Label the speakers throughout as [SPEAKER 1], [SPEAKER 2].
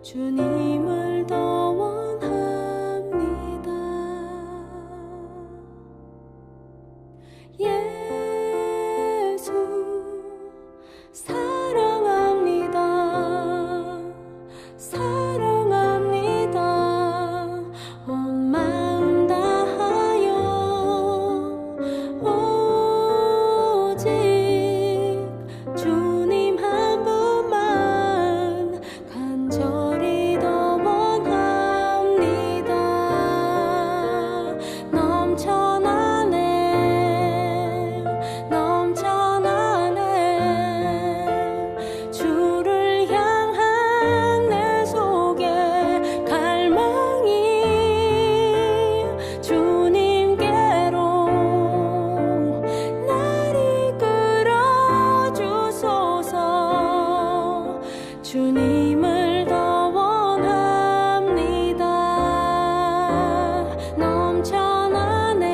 [SPEAKER 1] 주님을 더 원합니다. 예수 사랑합니다. 사랑합니다. 온 마음 다하여 오직 주님 한 분만 간절히 더 원합니다. 넘쳐나네 넘쳐나네 주를 향한 내 속에 갈망이 주님께로 날 이끌어 주소서. 주님을 더 원합니다. 넘쳐나네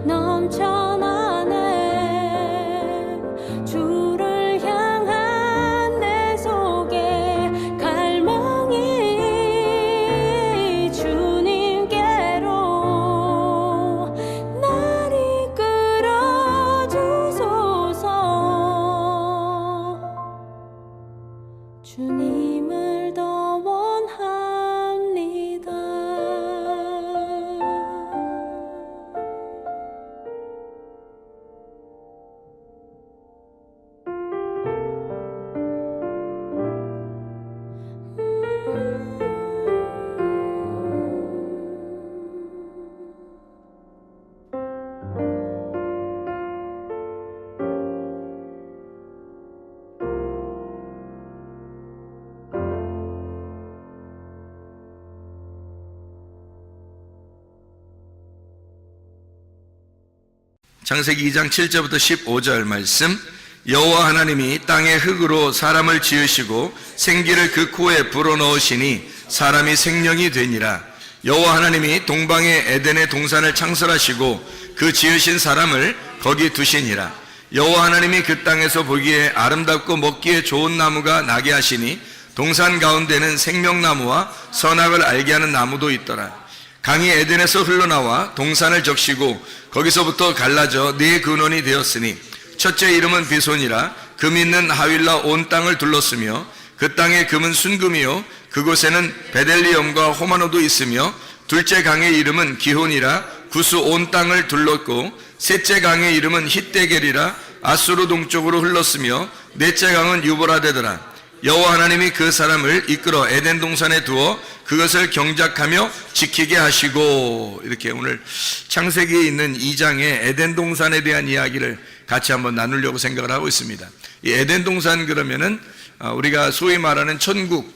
[SPEAKER 1] 넘쳐나네 주를 향한 내 속에 갈망이 주님께로 날 이끌어 주소서. 주님을 더 원합니다.
[SPEAKER 2] 창세기 2장 7절부터 15절 말씀. 여호와 하나님이 땅의 흙으로 사람을 지으시고 생기를 그 코에 불어넣으시니 사람이 생명이 되니라. 여호와 하나님이 동방의 에덴의 동산을 창설하시고 그 지으신 사람을 거기 두시니라. 여호와 하나님이 그 땅에서 보기에 아름답고 먹기에 좋은 나무가 나게 하시니 동산 가운데는 생명나무와 선악을 알게 하는 나무도 있더라. 강이 에덴에서 흘러나와 동산을 적시고 거기서부터 갈라져 네 근원이 되었으니 첫째 이름은 비손이라. 금 있는 하윌라 온 땅을 둘렀으며 그 땅의 금은 순금이요 그곳에는 베델리엄과 호마노도 있으며 둘째 강의 이름은 기혼이라. 구스 온 땅을 둘렀고 셋째 강의 이름은 hit데겔이라. 아수르 동쪽으로 흘렀으며 넷째 강은 유브라데더라. 여호와 하나님이 그 사람을 이끌어 에덴 동산에 두어 그것을 경작하며 지키게 하시고. 이렇게 오늘 창세기에 있는 2장의 에덴 동산에 대한 이야기를 같이 한번 나누려고 생각을 하고 있습니다. 이 에덴 동산 그러면은 우리가 소위 말하는 천국,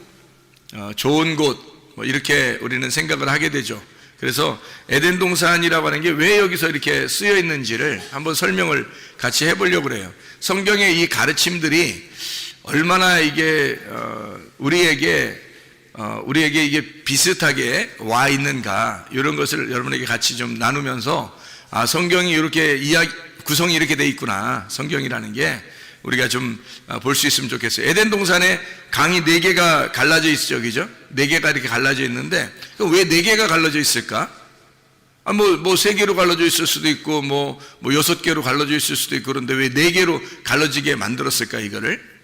[SPEAKER 2] 좋은 곳, 뭐 이렇게 우리는 생각을 하게 되죠. 그래서 에덴 동산이라고 하는 게 왜 여기서 이렇게 쓰여 있는지를 한번 설명을 같이 해보려고 그래요. 성경의 이 가르침들이 얼마나 이게 우리에게 이게 비슷하게 와 있는가, 이런 것을 여러분에게 같이 좀 나누면서 성경이 이렇게 구성이 이렇게 돼 있구나, 성경이라는 게 우리가 좀 볼 수 있으면 좋겠어요. 에덴 동산에 강이 4개가 갈라져 있죠, 그죠? 4개가 이렇게 갈라져 있는데 왜 4개가 갈라져 있을까? 뭐 3개로 갈라져 있을 수도 있고 뭐 6개로 갈라져 있을 수도 있고, 그런데 왜 4개로 갈라지게 만들었을까 이거를?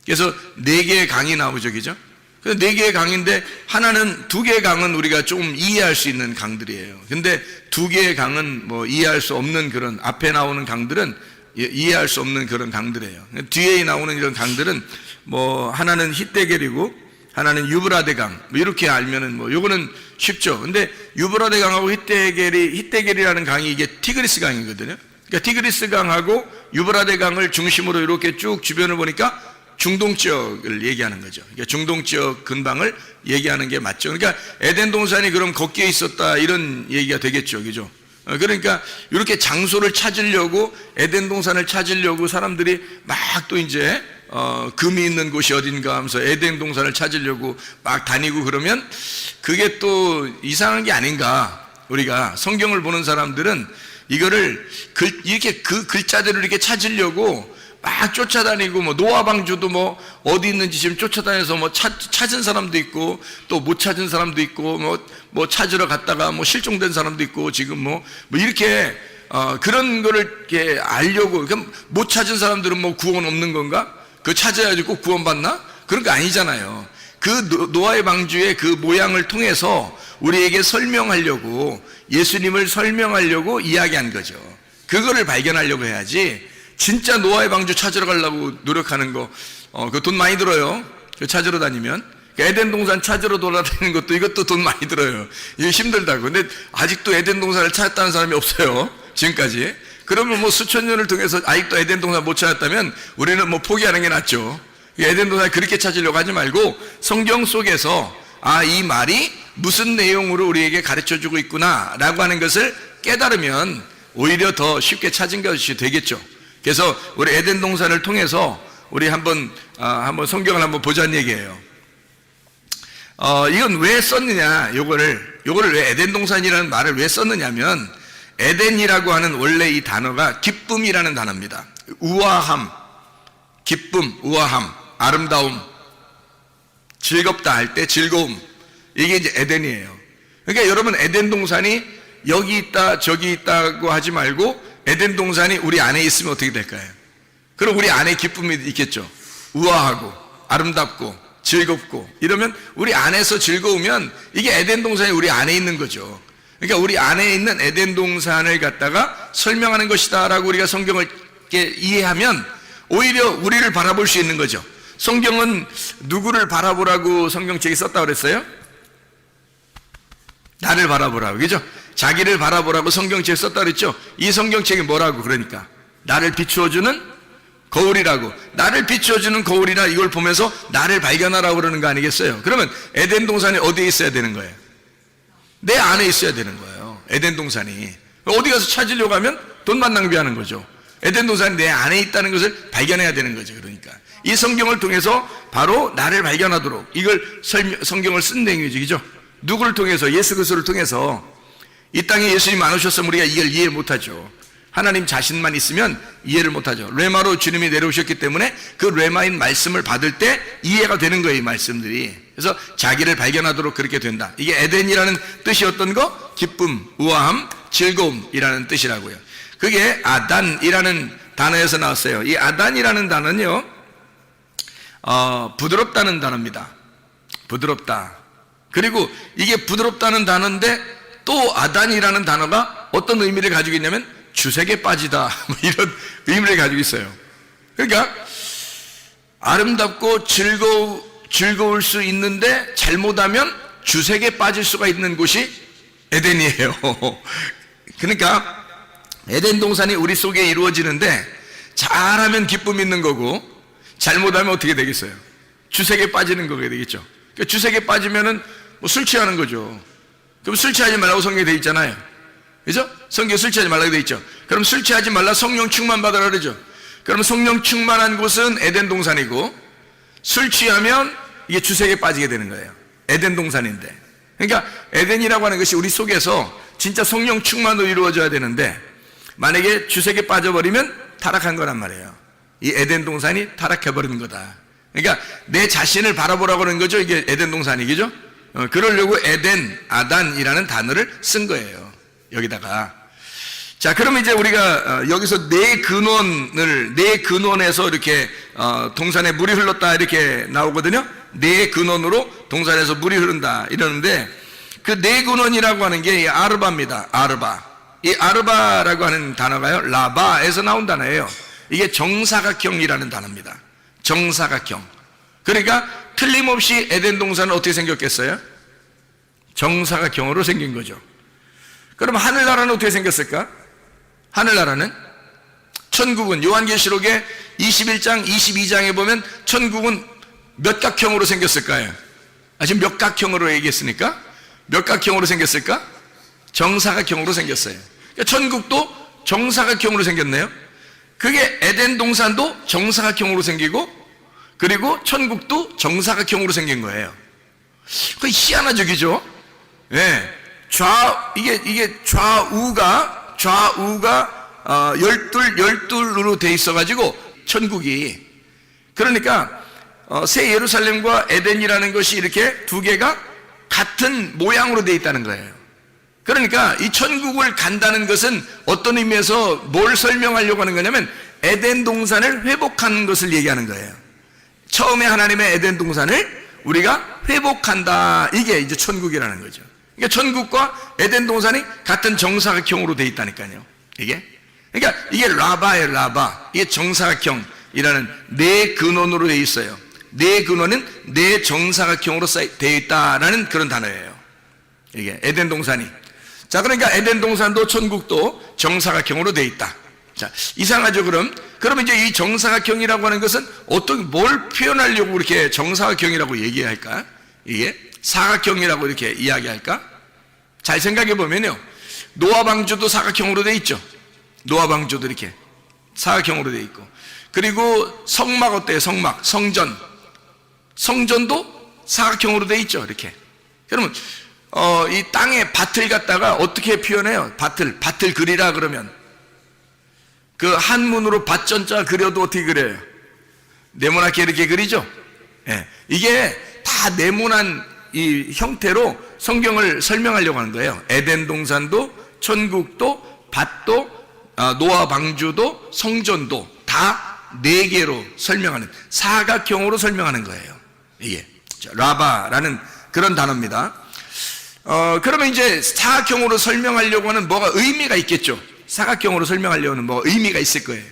[SPEAKER 2] 그래서 4개의 강이 나오죠, 그죠? 4개의 강인데 하나는 2개의 강은 우리가 좀 이해할 수 있는 강들이에요. 근데 2개의 강은 뭐 이해할 수 없는 그런, 앞에 나오는 강들은 이해할 수 없는 그런 강들이에요. 뒤에 나오는 이런 강들은 뭐 하나는 히데겔이고 하나는 유브라데 강, 뭐 이렇게 알면은 뭐 요거는 쉽죠. 근데 유브라데 강하고 히데겔이라는 강이 이게 티그리스 강이거든요. 그러니까 티그리스 강하고 유브라데 강을 중심으로 이렇게 쭉 주변을 보니까 중동 지역을 얘기하는 거죠. 그러니까 중동 지역 근방을 얘기하는 게 맞죠. 그러니까 에덴 동산이 그럼 거기에 있었다 이런 얘기가 되겠죠, 그죠? 그러니까 이렇게 장소를 찾으려고 에덴 동산을 찾으려고 사람들이 막 또 이제 금이 있는 곳이 어딘가 하면서 에덴 동산을 찾으려고 막 다니고 그러면 그게 또 이상한 게 아닌가. 우리가 성경을 보는 사람들은 이거를 이렇게 그 글자대로 이렇게 찾으려고 막 쫓아다니고 뭐 노아 방주도 뭐 어디 있는지 지금 쫓아다녀서 뭐 찾은 사람도 있고 또 못 찾은 사람도 있고 뭐 찾으러 갔다가 뭐 실종된 사람도 있고 지금 뭐 이렇게 그런 거를 이렇게 알려고. 그럼 못 찾은 사람들은 뭐 구원 없는 건가? 그거 찾아야지 꼭 구원 받나? 그런 거 아니잖아요. 그 노아의 방주의 그 모양을 통해서 우리에게 설명하려고, 예수님을 설명하려고 이야기한 거죠. 그거를 발견하려고 해야지 진짜 노아의 방주 찾으러 가려고 노력하는 거, 그 돈 많이 들어요. 그 찾으러 다니면. 에덴 동산 찾으러 돌아다니는 것도 이것도 돈 많이 들어요. 이게 힘들다고. 근데 아직도 에덴 동산을 찾았다는 사람이 없어요. 지금까지. 그러면 뭐 수천 년을 통해서 아직도 에덴 동산 못 찾았다면 우리는 뭐 포기하는 게 낫죠. 에덴 동산 그렇게 찾으려고 하지 말고 성경 속에서 이 말이 무슨 내용으로 우리에게 가르쳐 주고 있구나 라고 하는 것을 깨달으면 오히려 더 쉽게 찾은 것이 되겠죠. 그래서 우리 에덴 동산을 통해서 우리 한번 성경을 한번 보자는 얘기예요. 이건 왜 썼느냐, 요거를 왜 에덴 동산이라는 말을 왜 썼느냐면, 에덴이라고 하는 원래 이 단어가 기쁨이라는 단어입니다. 우아함, 기쁨, 우아함, 아름다움, 즐겁다 할 때 즐거움. 이게 이제 에덴이에요. 그러니까 여러분 에덴 동산이 여기 있다 저기 있다고 하지 말고 에덴 동산이 우리 안에 있으면 어떻게 될까요? 그럼 우리 안에 기쁨이 있겠죠. 우아하고 아름답고 즐겁고 이러면 우리 안에서 즐거우면 이게 에덴 동산이 우리 안에 있는 거죠. 그러니까 우리 안에 있는 에덴 동산을 갖다가 설명하는 것이다 라고 우리가 성경을 이해하면 오히려 우리를 바라볼 수 있는 거죠. 성경은 누구를 바라보라고 성경책에 썼다고 그랬어요? 나를 바라보라고, 그죠? 자기를 바라보라고 성경책에 썼다고 그랬죠? 이 성경책이 뭐라고? 그러니까 나를 비추어주는 거울이라고. 나를 비추어주는 거울이라 이걸 보면서 나를 발견하라고 그러는 거 아니겠어요? 그러면 에덴 동산이 어디에 있어야 되는 거예요? 내 안에 있어야 되는 거예요. 에덴 동산이. 어디 가서 찾으려고 하면 돈만 낭비하는 거죠. 에덴 동산이 내 안에 있다는 것을 발견해야 되는 거죠. 그러니까 이 성경을 통해서 바로 나를 발견하도록 이걸 성경을 쓴 내용이죠. 누구를 통해서? 예수 그리스도를 통해서. 이 땅에 예수님 안 오셨으면 우리가 이걸 이해 못하죠. 하나님 자신만 있으면 이해를 못하죠. 레마로 주님이 내려오셨기 때문에 그 레마인 말씀을 받을 때 이해가 되는 거예요, 이 말씀들이. 그래서 자기를 발견하도록 그렇게 된다. 이게 에덴이라는 뜻이 어떤 거? 기쁨, 우아함, 즐거움이라는 뜻이라고요. 그게 아단이라는 단어에서 나왔어요. 이 아단이라는 단어는요, 부드럽다는 단어입니다. 부드럽다. 그리고 이게 부드럽다는 단어인데 또 아단이라는 단어가 어떤 의미를 가지고 있냐면 주색에 빠지다, 뭐 이런 의미를 가지고 있어요. 그러니까 아름답고 즐거울 수 있는데 잘못하면 주색에 빠질 수가 있는 곳이 에덴이에요. 그러니까 에덴 동산이 우리 속에 이루어지는데 잘하면 기쁨 있는 거고 잘못하면 어떻게 되겠어요? 주색에 빠지는 거가 되겠죠. 그러니까 주색에 빠지면은 뭐 술 취하는 거죠. 그럼 술 취하지 말라고 성경에 돼 있잖아요. 그죠? 성경에 술 취하지 말라고 돼 있죠. 그럼 술 취하지 말라, 성령 충만 받으라 그러죠. 그럼 성령 충만한 곳은 에덴 동산이고 술 취하면 이게 주색에 빠지게 되는 거예요. 에덴 동산인데. 그러니까 에덴이라고 하는 것이 우리 속에서 진짜 성령 충만으로 이루어져야 되는데 만약에 주색에 빠져버리면 타락한 거란 말이에요. 이 에덴 동산이 타락해버리는 거다. 그러니까 내 자신을 바라보라고 하는 거죠. 이게 에덴 동산이, 그죠? 그러려고 에덴, 아단이라는 단어를 쓴 거예요. 여기다가. 자, 그럼 이제 우리가 여기서 네 근원에서 이렇게 동산에 물이 흘렀다 이렇게 나오거든요. 네 근원으로 동산에서 물이 흐른다 이러는데 그 네 근원이라고 하는 게 아르바입니다. 아르바. 이 아르바라고 하는 단어가요, 라바에서 나온 단어예요. 이게 정사각형이라는 단어입니다. 정사각형. 그러니까 틀림없이 에덴 동산은 어떻게 생겼겠어요? 정사각형으로 생긴 거죠. 그럼 하늘나라는 어떻게 생겼을까? 하늘나라는, 천국은 요한계시록의 21장 22장에 보면 천국은 몇 각형으로 생겼을까요? 지금 몇 각형으로 얘기했으니까 몇 각형으로 생겼을까? 정사각형으로 생겼어요. 그러니까 천국도 정사각형으로 생겼네요. 그게 에덴 동산도 정사각형으로 생기고, 그리고 천국도 정사각형으로 생긴 거예요. 그게 희한하죠, 그죠? 예. 이게 좌우가 열둘로 돼 있어가지고 천국이, 그러니까 새 예루살렘과 에덴이라는 것이 이렇게 두 개가 같은 모양으로 돼 있다는 거예요. 그러니까 이 천국을 간다는 것은 어떤 의미에서 뭘 설명하려고 하는 거냐면 에덴 동산을 회복하는 것을 얘기하는 거예요. 처음에 하나님의 에덴 동산을 우리가 회복한다, 이게 이제 천국이라는 거죠. 그러니까 천국과 에덴 동산이 같은 정사각형으로 돼 있다니까요. 그러니까 이게 라바예요, 라바. 이게 정사각형이라는 네 근원으로 돼 있어요. 네 근원은 네 정사각형으로 되어 있다라는 그런 단어예요. 이게 에덴 동산이. 자, 그러니까 에덴 동산도 천국도 정사각형으로 되어 있다. 자, 이상하죠, 그러면 이제 이 정사각형이라고 하는 것은 뭘 표현하려고 이렇게 정사각형이라고 얘기할까? 이게 사각형이라고 이렇게 이야기할까? 잘 생각해 보면요, 노아 방주도 사각형으로 되어 있죠. 노아 방주도 이렇게 사각형으로 되어 있고, 그리고 성막 어때요? 성전도 사각형으로 되어 있죠, 이렇게. 그러면 이 땅에 밭을 갖다가 어떻게 표현해요? 밭을 그리라 그러면 그 한문으로 밭전자 그려도 어떻게 그려요? 네모나게 이렇게 그리죠? 예. 이게 다 네모난 이 형태로 성경을 설명하려고 하는 거예요. 에덴 동산도, 천국도, 밭도, 노아 방주도, 성전도 다 네 개로 설명하는, 사각형으로 설명하는 거예요. 이게 라바라는 그런 단어입니다. 그러면 이제 사각형으로 설명하려고 하는 뭐가 의미가 있겠죠. 사각형으로 설명하려고 하는 뭐가 의미가 있을 거예요.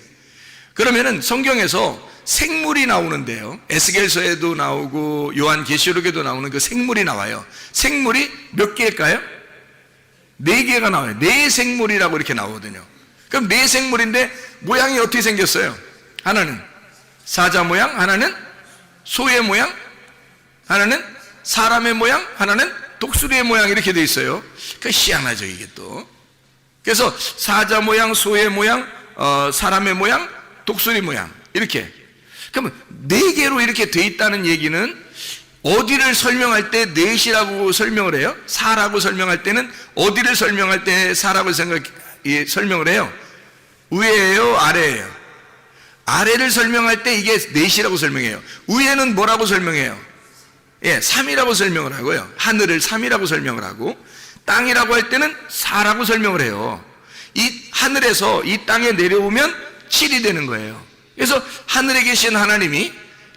[SPEAKER 2] 그러면은 성경에서 생물이 나오는데요, 에스겔서에도 나오고 요한계시록에도 나오는 그 생물이 나와요. 생물이 몇 개일까요? 네 개가 나와요. 네 생물이라고 이렇게 나오거든요. 그럼 네 생물인데 모양이 어떻게 생겼어요? 하나는 사자 모양, 하나는 소의 모양, 하나는 사람의 모양, 하나는 독수리의 모양, 이렇게 돼 있어요. 그 희한하죠, 이게 또. 그래서 사자 모양, 소의 모양, 사람의 모양, 독수리 모양, 이렇게. 그러면 네 개로 이렇게 돼 있다는 얘기는 어디를 설명할 때 넷이라고 설명을 해요? 사라고 설명할 때는 어디를 설명할 때 사라고 설명을 해요? 위에예요, 아래예요? 아래를 설명할 때 이게 넷이라고 설명해요. 위에는 뭐라고 설명해요? 예, 3이라고 설명을 하고요. 하늘을 3이라고 설명을 하고, 땅이라고 할 때는 4라고 설명을 해요. 이 하늘에서 이 땅에 내려오면 7이 되는 거예요. 그래서 하늘에 계신 하나님이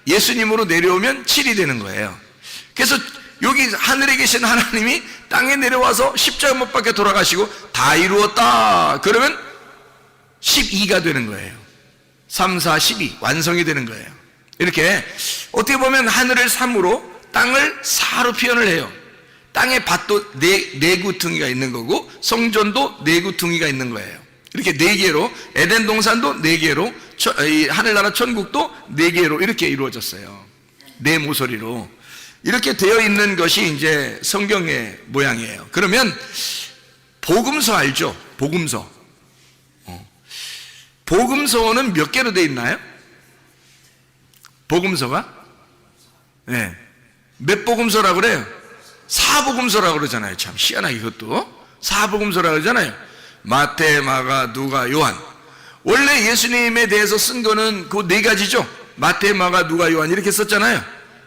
[SPEAKER 2] 예수님으로 내려오면 7이 되는 거예요. 그래서 여기 하늘에 계신 하나님이 땅에 내려와서 십자가 못 박혀 돌아가시고 다 이루었다 그러면 12가 되는 거예요. 3, 4, 12 완성이 되는 거예요. 이렇게 어떻게 보면 하늘을 3으로 땅을 4로 표현을 해요. 땅에 밭도 네 구퉁이가 있는 거고, 성전도 네 구퉁이가 있는 거예요. 이렇게 네 개로, 에덴 동산도 네 개로, 하늘나라 천국도 네 개로 이렇게 이루어졌어요. 네 모서리로 이렇게 되어 있는 것이 이제 성경의 모양이에요. 그러면 복음서 알죠? 복음서. 복음서는 몇 개로 되어 있나요? 복음서가? 네. 몇 복음서라고 그래요? 사복음서라고 그러잖아요. 참 희한하게 그것도 사복음서라고 그러잖아요. 마태, 마가, 누가, 요한. 원래 예수님에 대해서 쓴 거는 그 네 가지죠. 마태, 마가, 누가, 요한 이렇게 썼잖아요.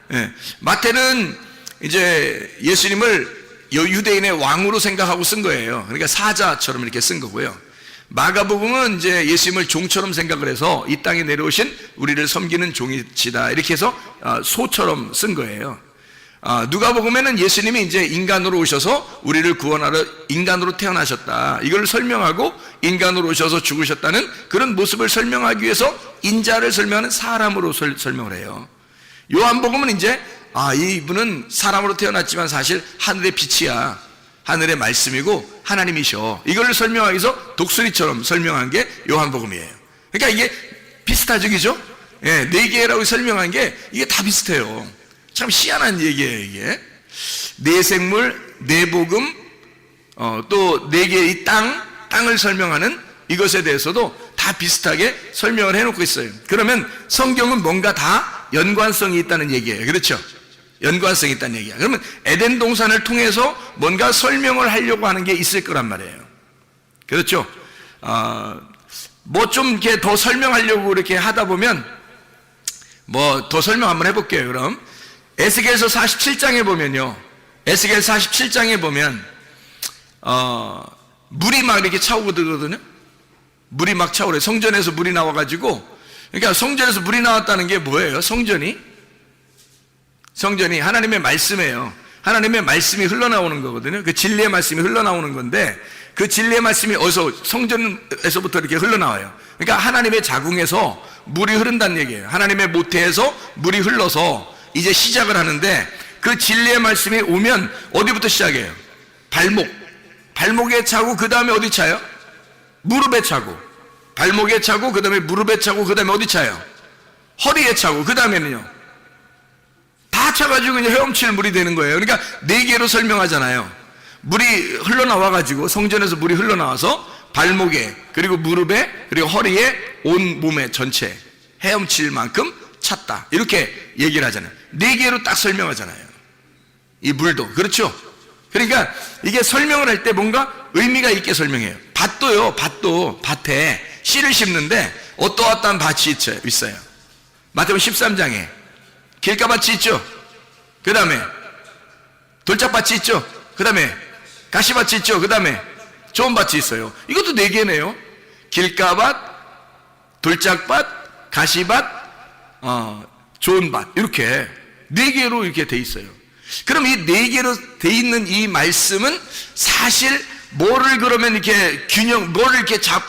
[SPEAKER 2] 네. 마태는 이제 예수님을 유대인의 왕으로 생각하고 쓴 거예요. 그러니까 사자처럼 이렇게 쓴 거고요. 마가복음은 이제 예수님을 종처럼 생각을 해서 이 땅에 내려오신 우리를 섬기는 종이시다 이렇게 해서 소처럼 쓴 거예요. 누가복음에는 예수님이 이제 인간으로 오셔서 우리를 구원하러 인간으로 태어나셨다, 이걸 설명하고 인간으로 오셔서 죽으셨다는 그런 모습을 설명하기 위해서 인자를 설명하는 사람으로 설명을 해요. 요한복음은 이제 이분은 사람으로 태어났지만 사실 하늘의 빛이야, 하늘의 말씀이고 하나님이셔, 이걸 설명하기 위해서 독수리처럼 설명한 게 요한복음이에요. 그러니까 이게 비슷하죠, 그죠? 네 개라고 설명한 게 이게 다 비슷해요. 참 희한한 얘기예요, 이게. 네 생물, 네 복음, 또 네 개의 땅을 설명하는 이것에 대해서도 다 비슷하게 설명을 해놓고 있어요. 그러면 성경은 뭔가 다 연관성이 있다는 얘기예요. 그렇죠? 연관성이 있다는 얘기야. 그러면 에덴 동산을 통해서 뭔가 설명을 하려고 하는 게 있을 거란 말이에요. 그렇죠? 뭐 좀 이렇게 더 설명하려고 이렇게 하다 보면 뭐 더 설명 한번 해볼게요. 그럼 에스겔서 47장에 보면요, 에스겔 47장에 보면 물이 막 이렇게 차오고 들거든요. 물이 막 차오래. 성전에서 물이 나와가지고, 그러니까 성전에서 물이 나왔다는 게 뭐예요? 성전이 하나님의 말씀이에요. 하나님의 말씀이 흘러나오는 거거든요. 그 진리의 말씀이 흘러나오는 건데, 그 진리의 말씀이 어디서? 성전에서부터 이렇게 흘러나와요. 그러니까 하나님의 자궁에서 물이 흐른다는 얘기예요. 하나님의 모태에서 물이 흘러서 이제 시작을 하는데, 그 진리의 말씀이 오면 어디부터 시작해요? 발목에 차고 그 다음에 어디 차요? 무릎에 차고, 발목에 차고 그 다음에 무릎에 차고 그 다음에 어디 차요? 허리에 차고 그 다음에는요 다 차가지고 이제 헤엄칠 물이 되는 거예요. 그러니까 네 개로 설명하잖아요. 물이 흘러나와가지고, 성전에서 물이 흘러나와서 발목에, 그리고 무릎에, 그리고 허리에, 온 몸에 전체 헤엄칠 만큼 찼다, 이렇게 얘기를 하잖아요. 네 개로 딱 설명하잖아요, 이 물도. 그렇죠? 그러니까 이게 설명을 할 때 뭔가 의미가 있게 설명해요. 밭도 밭에 씨를 심는데 어떠한 밭이 있어요. 마태복음 13장에 길가밭이 있죠. 그 다음에 돌짝밭이 있죠. 그 다음에 가시밭이 있죠. 그 다음에 좋은 밭이 있어요. 이것도 네 개네요. 길가밭, 돌짝밭, 가시밭, 좋은 밭, 이렇게 네 개로 이렇게 돼 있어요. 그럼 이 네 개로 돼 있는 이 말씀은 사실 뭐를 그러면 이렇게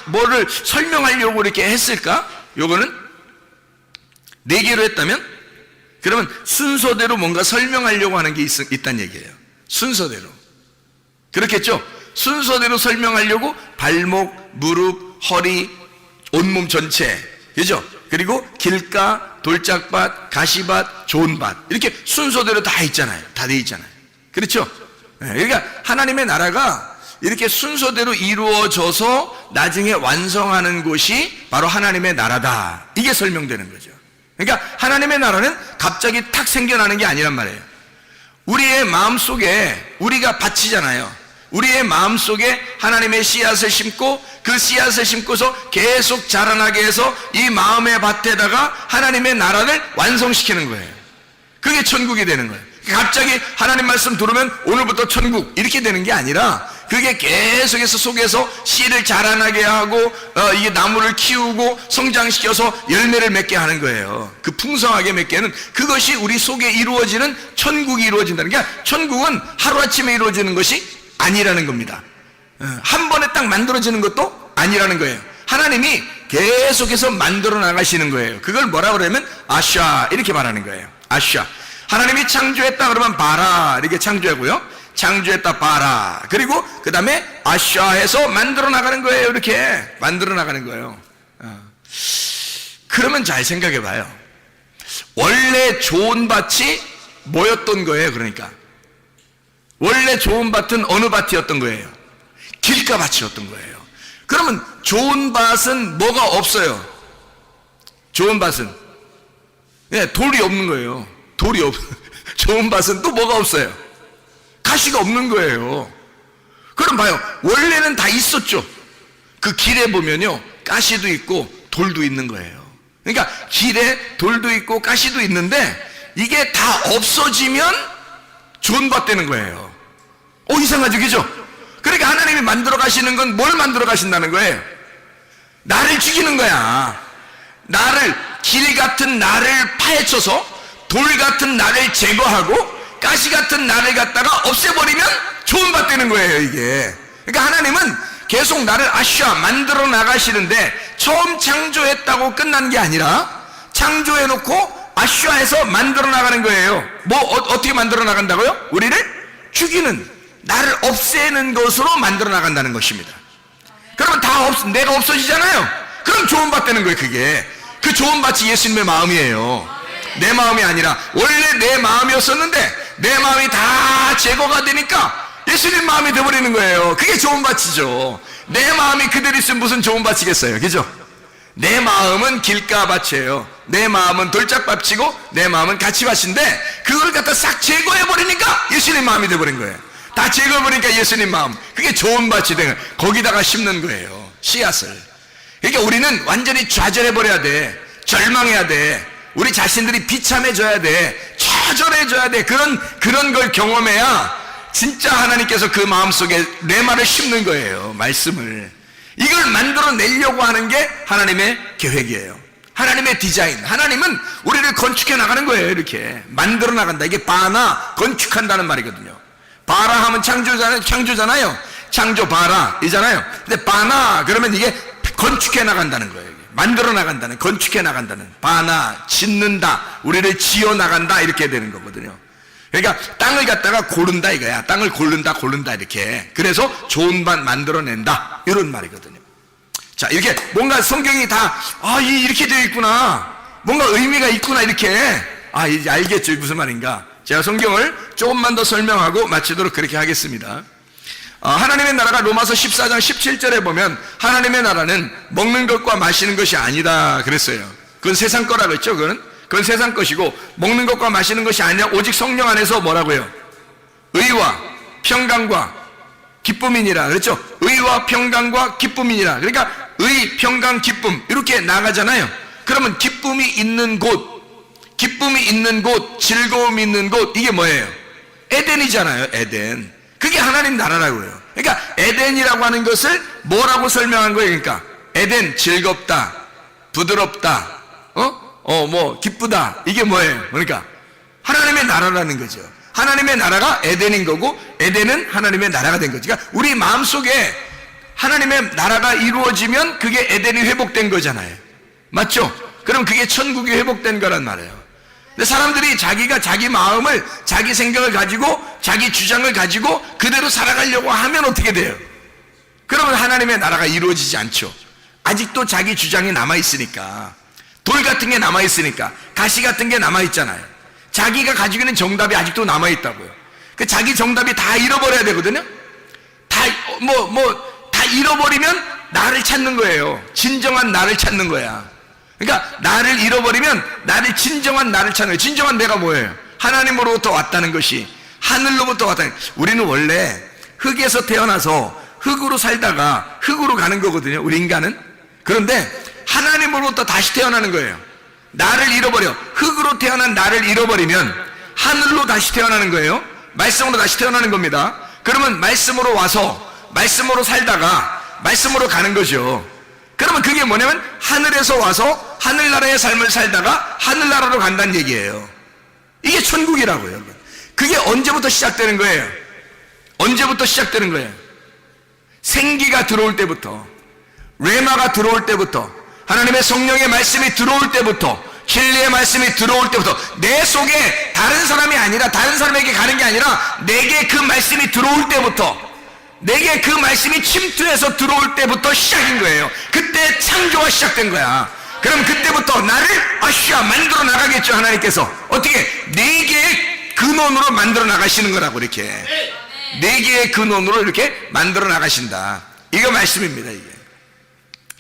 [SPEAKER 2] 뭐를 설명하려고 이렇게 했을까? 요거는 네 개로 했다면, 그러면 순서대로 뭔가 설명하려고 하는 게 있다는 얘기예요. 순서대로. 그렇겠죠? 순서대로 설명하려고 발목, 무릎, 허리, 온몸 전체, 그죠? 그리고 길가, 돌짝밭, 가시밭, 좋은 밭, 이렇게 순서대로 다 있잖아요. 다 돼 있잖아요. 그렇죠? 그러니까 하나님의 나라가 이렇게 순서대로 이루어져서 나중에 완성하는 곳이 바로 하나님의 나라다, 이게 설명되는 거죠. 그러니까 하나님의 나라는 갑자기 탁 생겨나는 게 아니란 말이에요. 우리의 마음속에, 우리가 밭이잖아요. 우리의 마음속에 하나님의 씨앗을 심고, 그 씨앗을 심고서 계속 자라나게 해서 이 마음의 밭에다가 하나님의 나라를 완성시키는 거예요. 그게 천국이 되는 거예요. 갑자기 하나님 말씀 들으면 오늘부터 천국, 이렇게 되는 게 아니라, 그게 계속해서 속에서 씨를 자라나게 하고, 이게 나무를 키우고 성장시켜서 열매를 맺게 하는 거예요. 그 풍성하게 맺게 하는, 그것이 우리 속에 이루어지는 천국이 이루어진다는 게, 천국은 하루아침에 이루어지는 것이 아니라는 겁니다. 한 번에 딱 만들어지는 것도 아니라는 거예요. 하나님이 계속해서 만들어 나가시는 거예요. 그걸 뭐라 그러면 아샤, 이렇게 말하는 거예요. 아샤. 하나님이 창조했다 그러면 바라, 이렇게 창조하고요. 창조했다 바라, 그리고 그 다음에 아샤해서 만들어 나가는 거예요. 이렇게 만들어 나가는 거예요. 그러면 잘 생각해 봐요. 원래 좋은 밭이 뭐였던 거예요? 그러니까 원래 좋은 밭은 어느 밭이었던 거예요? 길가밭이었던 거예요. 그러면 좋은 밭은 뭐가 없어요? 좋은 밭은 돌이 없는 거예요. 좋은 밭은 또 뭐가 없어요? 가시가 없는 거예요. 그럼 봐요, 원래는 다 있었죠. 그 길에 보면요, 가시도 있고 돌도 있는 거예요. 그러니까 길에 돌도 있고 가시도 있는데, 이게 다 없어지면 좋은 밭 되는 거예요. 이상하죠, 그죠? 그러니까 하나님이 만들어 가시는 건 뭘 만들어 가신다는 거예요? 나를 죽이는 거야. 길 같은 나를 파헤쳐서 돌 같은 나를 제거하고 가시 같은 나를 갖다가 없애버리면 좋은 밭 되는 거예요, 이게. 그러니까 하나님은 계속 나를 아슈아 만들어 나가시는데 처음 창조했다고 끝난 게 아니라 창조해놓고 아슈아에서 만들어 나가는 거예요. 뭐 어떻게 만들어 나간다고요? 우리를 죽이는, 나를 없애는 것으로 만들어 나간다는 것입니다. 그러면 내가 없어지잖아요. 그럼 좋은 밭 되는 거예요. 그게 그 좋은 밭이 예수님의 마음이에요. 내 마음이 아니라 원래 내 마음이었었는데 내 마음이 다 제거가 되니까 예수님 마음이 되어버리는 거예요. 그게 좋은 밭이죠. 내 마음이 그대로 있으면 무슨 좋은 밭이겠어요, 그죠? 내 마음은 길가밭이에요. 내 마음은 돌짝밭이고 내 마음은 가치밭인데 그걸 갖다 싹 제거해버리니까 예수님 마음이 되어버린 거예요. 다 제거해버리니까 예수님 마음, 그게 좋은 밭이 된 거예요. 거기다가 심는 거예요, 씨앗을. 그러니까 우리는 완전히 좌절해버려야 돼. 절망해야 돼. 우리 자신들이 비참해져야 돼. 좌절해져야 돼. 그런 걸 경험해야 진짜 하나님께서 그 마음속에 내 말을 심는 거예요, 말씀을. 이걸 만들어내려고 하는 게 하나님의 계획이에요. 하나님의 디자인. 하나님은 우리를 건축해 나가는 거예요. 이렇게 만들어 나간다. 이게 바나, 건축한다는 말이거든요. 바라 하면 창조잖아요. 창조 바라 이잖아요. 근데 바나 그러면 이게 건축해 나간다는 거예요. 만들어 나간다는, 건축해 나간다는, 바나, 짓는다, 우리를 지어 나간다, 이렇게 되는 거거든요. 그러니까 땅을 갖다가 고른다 이거야. 땅을 고른다 이렇게. 그래서 좋은 밭 만들어낸다, 이런 말이거든요. 자, 이렇게 뭔가 성경이 다 이렇게 되어 있구나, 뭔가 의미가 있구나, 이렇게 이제 알겠죠, 무슨 말인가. 제가 성경을 조금만 더 설명하고 마치도록 그렇게 하겠습니다. 하나님의 나라가 로마서 14장 17절에 보면 하나님의 나라는 먹는 것과 마시는 것이 아니다 그랬어요. 그건 세상 거라고 했죠. 그건 세상 것이고 먹는 것과 마시는 것이 아니라 오직 성령 안에서 뭐라고요? 의와 평강과 기쁨이니라 그랬죠. 의와 평강과 기쁨이니라. 그러니까 의, 평강, 기쁨 이렇게 나가잖아요. 그러면 기쁨이 있는 곳, 즐거움이 있는 곳, 이게 뭐예요? 에덴이잖아요. 에덴. 그게 하나님 나라라고요. 그러니까 에덴이라고 하는 것을 뭐라고 설명한 거예요? 그러니까 에덴, 즐겁다, 부드럽다, 기쁘다, 이게 뭐예요? 그러니까 하나님의 나라라는 거죠. 하나님의 나라가 에덴인 거고 에덴은 하나님의 나라가 된 거죠. 그러니까 우리 마음속에 하나님의 나라가 이루어지면 그게 에덴이 회복된 거잖아요. 맞죠? 그럼 그게 천국이 회복된 거란 말이에요. 근데 사람들이 자기가 자기 마음을, 자기 생각을 가지고 자기 주장을 가지고 그대로 살아가려고 하면 어떻게 돼요? 그러면 하나님의 나라가 이루어지지 않죠. 아직도 자기 주장이 남아있으니까, 돌 같은 게 남아있으니까, 가시 같은 게 남아있잖아요. 자기가 가지고 있는 정답이 아직도 남아있다고요. 그 자기 정답이 다 잃어버려야 되거든요. 다 잃어버리면 나를 찾는 거예요. 진정한 나를 찾는 거야. 그러니까 나를 잃어버리면 진정한 나를 찾는 거예요. 진정한 내가 뭐예요? 하나님으로부터 왔다는 것이, 하늘로부터 왔다는 것이. 우리는 원래 흙에서 태어나서 흙으로 살다가 흙으로 가는 거거든요, 우리 인간은. 그런데 하나님으로부터 다시 태어나는 거예요. 나를 잃어버려, 흙으로 태어난 나를 잃어버리면 하늘로 다시 태어나는 거예요. 말씀으로 다시 태어나는 겁니다. 그러면 말씀으로 와서 말씀으로 살다가 말씀으로 가는 거죠. 그러면 그게 뭐냐면 하늘에서 와서 하늘나라의 삶을 살다가 하늘나라로 간다는 얘기예요. 이게 천국이라고요. 그게 언제부터 시작되는 거예요? 언제부터 시작되는 거예요? 생기가 들어올 때부터, 레마가 들어올 때부터, 하나님의 성령의 말씀이 들어올 때부터, 진리의 말씀이 들어올 때부터, 내 속에 다른 사람이 아니라, 다른 사람에게 가는 게 아니라 내게 그 말씀이 들어올 때부터, 내게 그 말씀이 침투해서 들어올 때부터 시작인 거예요. 그때 창조가 시작된 거야. 그럼 그때부터 나를 아슈아 만들어 나가겠죠. 하나님께서 어떻게? 네 개의 근원으로 만들어 나가시는 거라고. 이렇게 네 개의 근원으로 이렇게 만들어 나가신다. 이거 말씀입니다. 이게.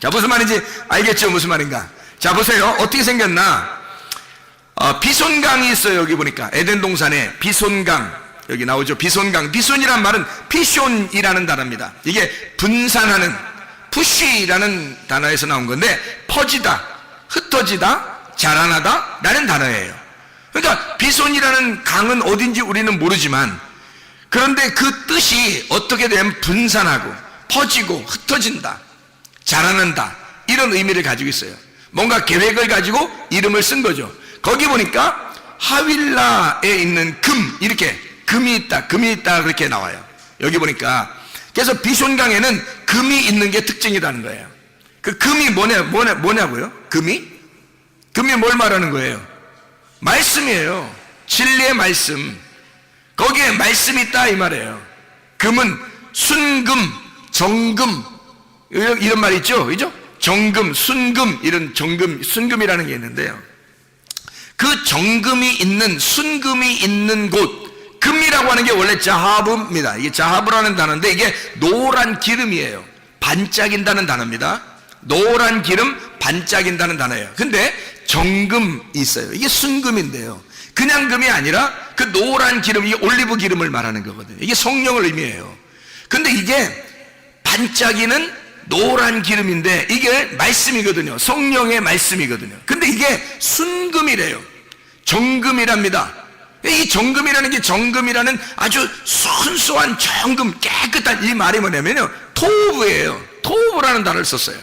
[SPEAKER 2] 자, 무슨 말인지 알겠죠? 무슨 말인가? 자, 보세요. 어떻게 생겼나? 비손강이 있어요. 여기 보니까 에덴 동산에 비손강, 여기 나오죠. 비손강. 비손이란 말은 피숑이라는 단어입니다. 이게 분산하는, 푸쉬라는 단어에서 나온 건데, 퍼지다, 흩어지다, 자라나다 라는 단어예요. 그러니까 비손이라는 강은 어딘지 우리는 모르지만, 그런데 그 뜻이 어떻게 되면 분산하고 퍼지고 흩어진다, 자라난다, 이런 의미를 가지고 있어요. 뭔가 계획을 가지고 이름을 쓴 거죠. 거기 보니까 하윌라에 있는 금, 이렇게 금이 있다 그렇게 나와요. 여기 보니까. 그래서 비숑강에는 금이 있는 게 특징이라는 거예요. 그 금이 뭐냐고요? 금이 뭘 말하는 거예요? 말씀이에요. 진리의 말씀. 거기에 말씀이 있다 이 말이에요. 금은 순금, 정금 이런 말 있죠? 그죠? 정금, 순금, 이런 정금, 순금이라는 게 있는데요. 그 정금이 있는, 순금이 있는 곳, 금이라고 하는 게 원래 자하브입니다. 이게 자하브라는 단어인데 이게 노란 기름이에요. 반짝인다는 단어입니다. 노란 기름, 반짝인다는 단어예요. 근데 정금이 있어요. 이게 순금인데요. 그냥 금이 아니라 그 노란 기름, 이게 올리브 기름을 말하는 거거든요. 이게 성령을 의미해요. 근데 이게 반짝이는 노란 기름인데 이게 말씀이거든요. 성령의 말씀이거든요. 근데 이게 순금이래요. 정금이랍니다. 이 정금이라는 게, 정금이라는 아주 순수한 정금, 깨끗한, 이 말이 뭐냐면요, 토브예요. 토브라는 단어를 썼어요.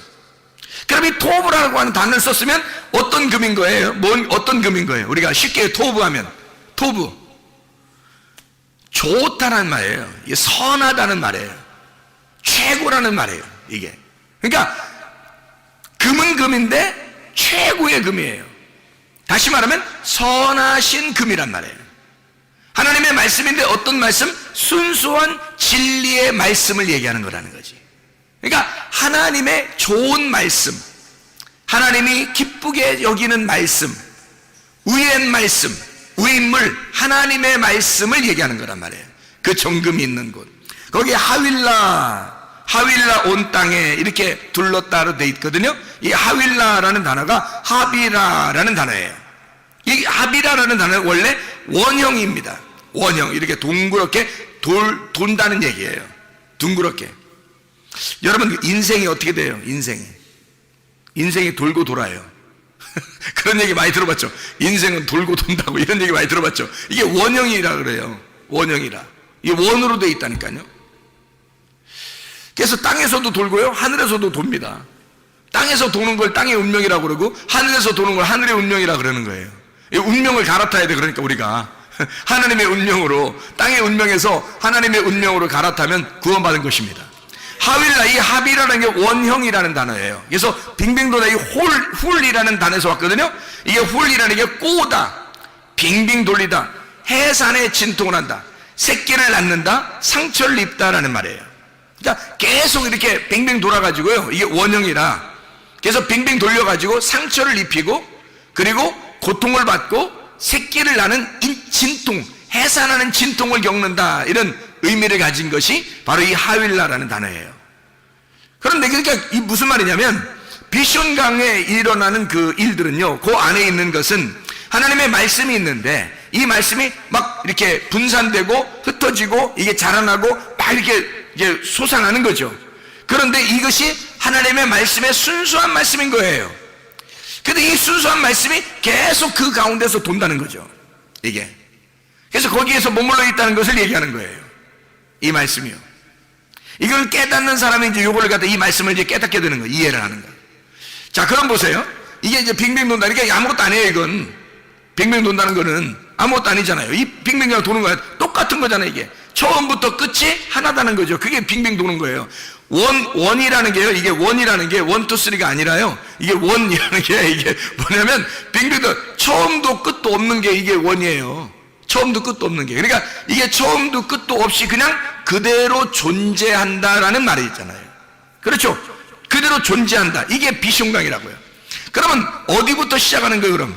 [SPEAKER 2] 그럼 이 토브라고 하는 단어를 썼으면 어떤 금인 거예요? 어떤 금인 거예요? 우리가 쉽게 토브하면, 토브, 좋다는 말이에요. 이게 선하다는 말이에요. 최고라는 말이에요. 이게. 그러니까 금은 금인데 최고의 금이에요. 다시 말하면 선하신 금이란 말이에요. 하나님의 말씀인데 어떤 말씀? 순수한 진리의 말씀을 얘기하는 거라는 거지. 그러니까 하나님의 좋은 말씀, 하나님이 기쁘게 여기는 말씀, 의의 말씀, 의인물, 하나님의 말씀을 얘기하는 거란 말이에요. 그 정금이 있는 곳. 거기 하윌라 온 땅에 이렇게 둘렀다로 돼 있거든요. 이 하윌라라는 단어가 하비라라는 단어예요. 이 하비라라는 단어는 원래 원형입니다. 원형, 이렇게 동그랗게 돈다는 얘기예요. 둥그렇게. 여러분, 인생이 어떻게 돼요? 인생이 돌고 돌아요. 그런 얘기 많이 들어봤죠. 인생은 돌고 돈다고, 이런 얘기 많이 들어봤죠. 이게 원형이라 그래요. 원형이라. 이게 원으로 돼 있다니까요. 그래서 땅에서도 돌고요, 하늘에서도 돕니다. 땅에서 도는 걸 땅의 운명이라고 그러고, 하늘에서 도는 걸 하늘의 운명이라고 그러는 거예요. 이 운명을 갈아타야 돼. 그러니까 우리가 하나님의 운명으로, 땅의 운명에서 하나님의 운명으로 갈아타면 구원받은 것입니다. 하윌라, 이 하비라는 게 원형이라는 단어예요. 그래서 빙빙 도는 이 훌이라는 단어에서 왔거든요. 이게 훌이라는 게 꼬다, 빙빙 돌리다, 해산에 진통을 한다, 새끼를 낳는다, 상처를 입다라는 말이에요. 그러니까 계속 이렇게 빙빙 돌아가지고요, 이게 원형이라, 그래서 빙빙 돌려가지고 상처를 입히고, 그리고 고통을 받고 새끼를 낳는 진통, 해산하는 진통을 겪는다, 이런 의미를 가진 것이 바로 이 하윌라라는 단어예요. 그런데 그러니까 이 무슨 말이냐면, 비숑강에 일어나는 그 일들은요, 그 안에 있는 것은 하나님의 말씀이 있는데, 이 말씀이 막 이렇게 분산되고 흩어지고 이게 자라나고 막 이렇게 이제 솟아나는 거죠. 그런데 이것이 하나님의 말씀의 순수한 말씀인 거예요. 근데 이 순수한 말씀이 계속 그 가운데서 돈다는 거죠. 이게. 그래서 거기에서 머물러 있다는 것을 얘기하는 거예요. 이 말씀이요. 이걸 깨닫는 사람이 이제 요거를 갖다 이 말씀을 이제 깨닫게 되는 거예요. 이해를 하는 거예요. 자, 그럼 보세요. 이게 이제 빙빙 돈다니까 아무것도 아니에요, 이건. 빙빙 돈다는 거는 아무것도 아니잖아요. 이 빙빙 도는 거야. 똑같은 거잖아요, 이게. 처음부터 끝이 하나다는 거죠. 그게 빙빙 도는 거예요. 원이라는 게요, 이게 원이라는 게 1, 2, 3가 아니라요. 이게 원이라는 게 이게 뭐냐면, 빙빙도 처음도 끝도 없는 게 이게 원이에요. 처음도 끝도 없는 게. 그러니까 이게 처음도 끝도 없이 그냥 그대로 존재한다라는 말이 있잖아요. 그렇죠? 그대로 존재한다. 이게 비숑강이라고요. 그러면 어디부터 시작하는 거예요, 그럼?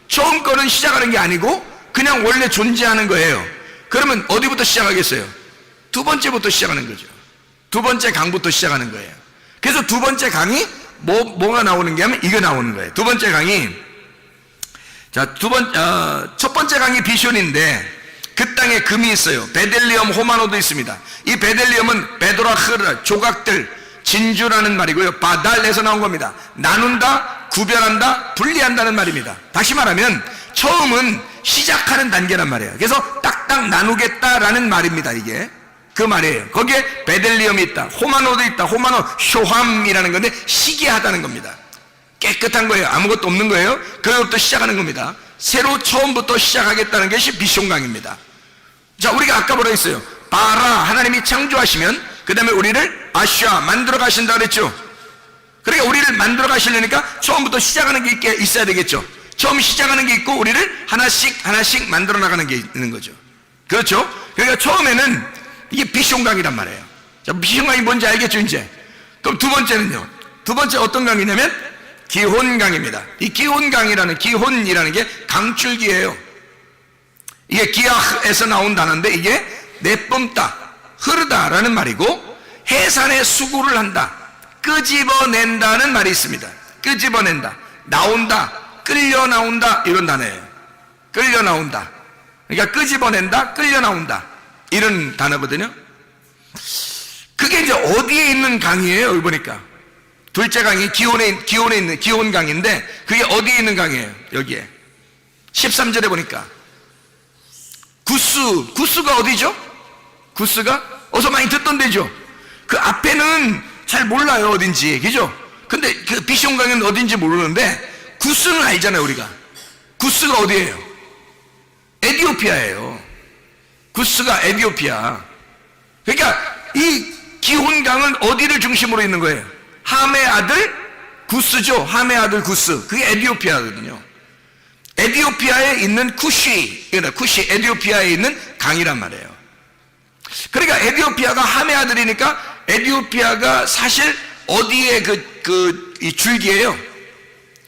[SPEAKER 2] 처음 거는 시작하는 게 아니고 그냥 원래 존재하는 거예요. 그러면 어디부터 시작하겠어요? 두 번째부터 시작하는 거죠. 두 번째 강부터 시작하는 거예요. 그래서 두 번째 강이 뭐가 나오는 게 하면 이거 나오는 거예요. 두 번째 강이, 자, 첫 번째 강이 비숑인데 그 땅에 금이 있어요. 베델리엄, 호마노도 있습니다. 이 베델리엄은 베도라흐라, 조각들, 진주라는 말이고요. 바달에서 나온 겁니다. 나눈다, 구별한다, 분리한다는 말입니다. 다시 말하면 처음은 시작하는 단계란 말이에요. 그래서 딱딱 나누겠다라는 말입니다. 이게 그 말이에요. 거기에 베델리엄이 있다, 호마노도 있다. 호마노, 쇼함이라는 건데 시기하다는 겁니다. 깨끗한 거예요. 아무것도 없는 거예요. 그것부터 시작하는 겁니다. 새로 처음부터 시작하겠다는 것이 비숑강입니다. 자, 우리가 아까 뭐라 했어요? 바라, 하나님이 창조하시면 그 다음에 우리를 아샤, 만들어 가신다 그랬죠. 그러니까 우리를 만들어 가시려니까 처음부터 시작하는 게 있어야 되겠죠. 처음 시작하는 게 있고 우리를 하나씩 만들어 나가는 게 있는 거죠. 그렇죠? 그러니까 처음에는 이게 비숑강이란 말이에요. 자, 비숑강이 뭔지 알겠죠, 이제? 그럼 두 번째는요. 두 번째 어떤 강이냐면 기혼강입니다. 이 기혼강이라는, 기혼이라는 게 강줄기예요. 이게 기아흐에서 나온 단어인데 이게 내뿜다, 흐르다라는 말이고, 해산의 수구를 한다, 끄집어낸다는 말이 있습니다. 끄집어낸다, 나온다, 끌려 나온다, 이런 단어예요. 끌려 나온다. 그러니까 끄집어낸다, 끌려 나온다, 이런 단어거든요. 그게 이제 어디에 있는 강이에요? 여기 보니까 둘째 강이 기온에 있는 기온강인데 그게 어디에 있는 강이에요? 여기에 13절에 보니까 구스가 어디죠? 구스가 어서 많이 듣던 데죠. 그 앞에는 잘 몰라요, 어딘지. 그죠? 근데 그 비숑강은 어딘지 모르는데 구스는 알잖아요, 우리가. 구스가 어디예요? 에티오피아예요. 구스가 에티오피아. 그러니까 이 기혼강은 어디를 중심으로 있는 거예요? 함의 아들 구스죠. 함의 아들 구스. 그게 에티오피아거든요. 에티오피아에 있는 쿠시, 에티오피아에 있는 강이란 말이에요. 그러니까 에티오피아가 함의 아들이니까 에티오피아가 사실 어디에 이 줄기예요?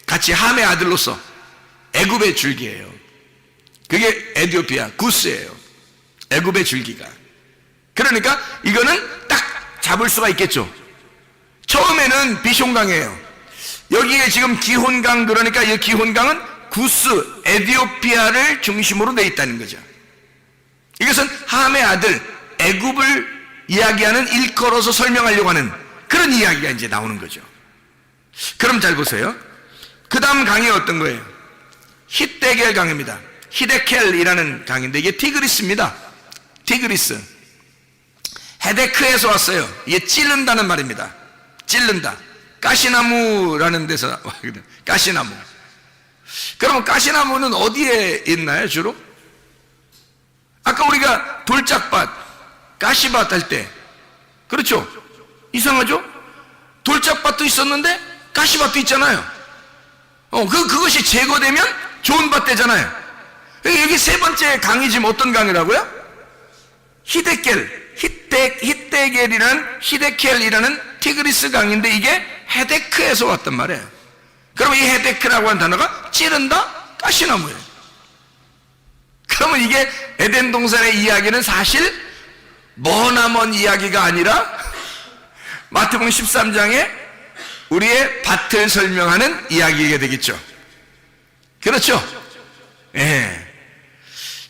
[SPEAKER 2] 같이 함의 아들로서 애굽의 줄기예요. 그게 에티오피아 구스예요. 애굽의 줄기가. 그러니까 이거는 딱 잡을 수가 있겠죠. 처음에는 비숑강이에요. 여기에 지금 기혼강, 그러니까 이 기혼강은 구스, 에티오피아를 중심으로 돼 있다는 거죠. 이것은 함의 아들 애굽을 이야기하는, 일컬어서 설명하려고 하는 그런 이야기가 이제 나오는 거죠. 그럼 잘 보세요. 그 다음 강이 어떤 거예요? 히데겔 강입니다. 히데켈이라는 강인데 이게 티그리스입니다. 티그리스. 헤데크에서 왔어요. 이게 찌른다는 말입니다. 찌른다. 가시나무라는 데서 왔거든요. 가시나무. 그러면 가시나무는 어디에 있나요, 주로? 아까 우리가 돌짝밭, 가시밭 할 때, 그렇죠? 이상하죠? 돌짝밭도 있었는데 가시밭도 있잖아요. 그것이 제거되면 좋은 밭 되잖아요. 여기 세 번째 강이 지금 어떤 강이라고요? 히데켈이라는 티그리스 강인데 이게 헤데크에서 왔단 말이에요. 그러면 이 헤데크라고 하는 단어가 찌른다, 가시나무예요. 그러면 이게 에덴 동산의 이야기는 사실 머나먼 이야기가 아니라 마태복음 13장에 우리의 밭을 설명하는 이야기가 되겠죠. 그렇죠? 예.